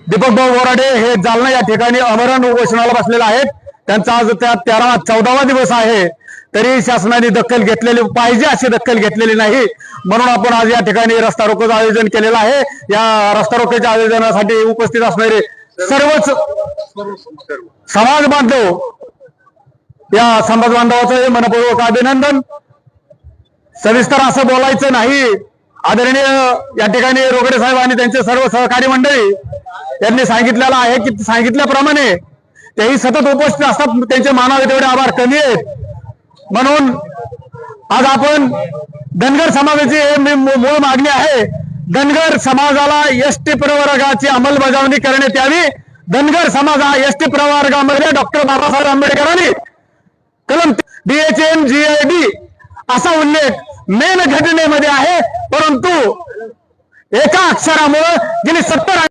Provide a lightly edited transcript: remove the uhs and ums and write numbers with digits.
दीपक भाऊ बोराडे हे जालना या ठिकाणी आमरण उपोषणाला बसलेले आहेत। त्यांचा आज 14वा दिवस आहे, तरी शासनाने दखल घेतलेली पाहिजे अशी दखल घेतलेली नाही, म्हणून आपण आज या ठिकाणी रस्ता रोकोचं आयोजन केलेलं आहे। या रस्ता रोकोच्या आयोजनासाठी उपस्थित असणारे सर्वच समाज बांधव, या समाज बांधवाचं मनपूर्वक अभिनंदन। सविस्तर असं बोलायचं नाही, आदरणीय या ठिकाणी रोकडे साहेब आणि त्यांचे सर्व सहकारी मंडळी यांनी सांगितलेलं आहे की सांगितल्याप्रमाणे तेही सतत उपस्थित असतात, त्यांचे मानावे तेवढे आभार कमी आहेत। म्हणून आज आपण धनगर समाजाची मूळ मागणी आहे, धनगर समाजाला एसटी प्रवर्गाची अंमलबजावणी करण्यात यावी। धनगर समाज हा एसटी प्रवर्गामध्ये डॉक्टर बाबासाहेब आंबेडकरांनी कलम DHMGID असा उल्लेख मेन घटनेमध्ये आहे, परंतु एका अक्षरामुळे गेली 70